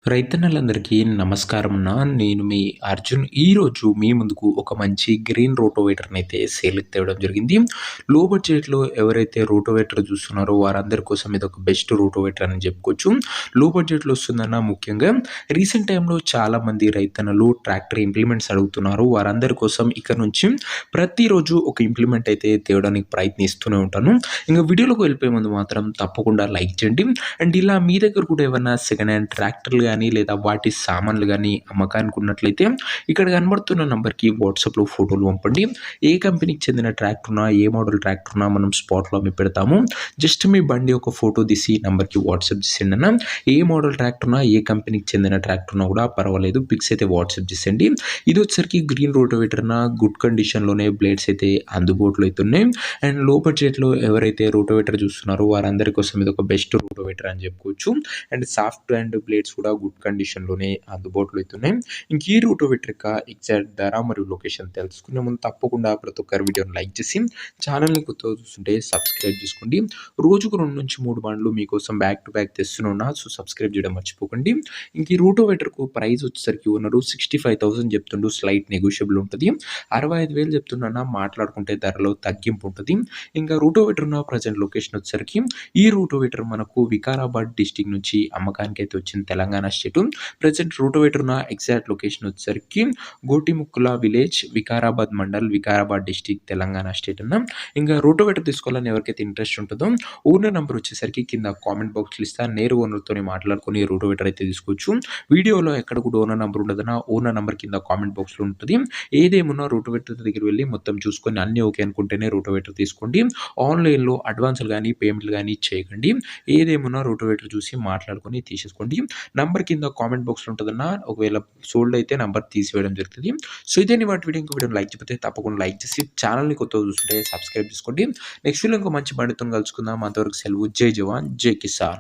రైతన్నలందరికీ నమస్కారం నేను మీ అర్జున్. ఈరోజు మీ ముందుకు ఒక మంచి గ్రీన్ రోటోవేటర్‌ని అయితే సేల్‌కి తేవడం జరిగింది. లో బడ్జెట్‌లో ఎవరైతే రోటోవేటర్ చూస్తున్నారో వారందరి కోసం ఇదొక బెస్ట్ రోటోవేటర్ అని చెప్పుకోవచ్చు. లో బడ్జెట్‌లో వస్తుందన్న ముఖ్యంగా రీసెంట్ టైమ్‌లో చాలామంది రైతన్నలు ట్రాక్టర్ ఇంప్లిమెంట్స్ అడుగుతున్నారు. వారందరి కోసం ఇక్కడ నుంచి ప్రతిరోజు ఒక ఇంప్లిమెంట్ అయితే తేవడానికి ప్రయత్నిస్తూనే ఉంటాను. ఇంక వీడియోలోకి వెళ్ళిపోయే ముందు మాత్రం తప్పకుండా లైక్ చేయండి. అండ్ ఇలా మీ దగ్గర కూడా ఏమన్నా సెకండ్ హ్యాండ్ ట్రాక్టర్లు గానీ, లేదా వాటి సామాన్లు గానీ అమ్మకానికి ఉన్నట్లయితే ఇక్కడ కనబడుతున్న నంబర్‌కి వాట్సాప్‌లో ఫోటోలు పంపండి. ఏ కంపెనీకి చెందిన ట్రాక్టర్ ఉన్నా, ఏ మోడల్ ట్రాక్టర్ ఉన్నా మనం స్పాట్‌లో అమ్మి పెడతాము. జస్ట్ మీ బండి ఒక ఫోటో తీసి నంబర్‌కి వాట్సాప్ చేసేయండి అన్న. ఏ మోడల్ ట్రాక్టర్ ఉన్నా, ఏ కంపెనీకి చెందిన ట్రాక్టర్ ఉన్నా కూడా పర్వాలేదు. పిక్స్ అయితే వాట్సాప్ చేసేయండి. ఇది వచ్చేసరికి గ్రీన్ రోటోవేటర్ అన్న గుడ్ కండిషన్‌లోనే బ్లేడ్స్ అయితే అందుబాటులో అయితే ఉన్నాయి. అండ్ లో బడ్జెట్‌లో ఎవరైతే రోటోవేటర్ చూస్తున్నారో వారందరి కోసం ఇదొక బెస్ట్ రోటోవేటర్ అని చెప్పుకోవచ్చు. అండ్ సాఫ్ట్ అండ్ బ్లేడ్స్ కూడా గుడ్ కండిషన్‌లోనే అందుబాటులో అయితే ఉన్నాయి. ఇంక ఈ రోటోవేటర్ యొక్క ఎగ్జాక్ట్ ధర మరియు లొకేషన్ తెలుసుకునే ముందు తప్పకుండా ప్రతి ఒక్కరు వీడియోని లైక్ చేసి ఛానల్‌ని కొత్తగా చూస్తుంటే సబ్స్క్రైబ్ చేసుకోండి. రోజుకు 2-3 బండ్లు మీకోసం బ్యాక్ టు బ్యాక్ తెస్తూనే ఉన్నా. సో సబ్స్క్రైబ్ చేయడం మర్చిపోకండి. ఇంక ఈ రోటోవేటర్‌కు ప్రైస్ వచ్చేసరికి ఓనరు 65,000 చెప్తుండు. స్లైట్ నెగోషియబుల్ ఉంటది. 65,000 చెప్తున్నా మాట్లాడుకుంటే ధరలో తగ్గింపు ఉంటది. ఇంకా రోటోవేటర్ ఉన్న ప్రజెంట్ లొకేషన్ వచ్చేసరికి ఈ రోటోవేటర్ మనకు వికారాబాద్ డిస్ట్రిక్ట్ నుంచి అమ్మకానికి అయితే వచ్చింది, తెలంగాణ స్టేటు. ప్రజెంట్ రోటోవేటర్ ఉన్న ఎగ్జాక్ట్ లొకేషన్ వచ్చేసరికి Gotimukkula village, Vikarabad mandal, Vikarabad district, Telangana state అన్న. ఇంకా రోటోవేటర్ తీసుకోవాలని ఎవరికైతే ఇంట్రెస్ట్ ఉంటుందో ఓనర్ నెంబర్ వచ్చేసరికి కింద కామెంట్ బాక్స్‌లో ఇస్తా. నేరు ఓనర్‌తోని మాట్లాడుకొని రోటోవేటర్ అయితే తీసుకోవచ్చు. వీడియోలో ఎక్కడ కూడా ఓనర్ నెంబర్ ఉండదన్న. ఓనర్ నెంబర్ కింద కామెంట్ బాక్స్‌లో ఉంటుంది. ఏదేమున్నా రోటోవేటర్ దగ్గర వెళ్ళి మొత్తం చూసుకొని అన్నీ ఓకే అనుకుంటేనే రోటోవేటర్ తీసుకోండి. ఆన్‌లైన్‌లో అడ్వాన్స్‌లు గానీ, పేమెంట్‌లు గానీ చేయకండి. ఏదేమున్నా రోటోవేటర్ చూసి మాట్లాడుకొని తీసేసుకోండి. నంబర్ కింద కామెంట్ బాక్స్‌లో ఉంటదన్న. ఒకవేళ సోల్డ్ అయితే నంబర్ తీసివేయడం జరుగుతది. సో ఇదండి వాటి వీడియో. ఇంకో వీడియోని లైక్ చేయకపోతే తప్పకుండా లైక్ చేసి ఛానల్‌ని కొత్తగా చూస్తుంటే సబ్స్క్రైబ్ చేసుకోండి. నెక్స్ట్ వీడియోలో ఇంకో మంచి బండితోని కలుసుకుందాం. అంతవరకు సెలవు. జై జవాన్, జై కిసాన్.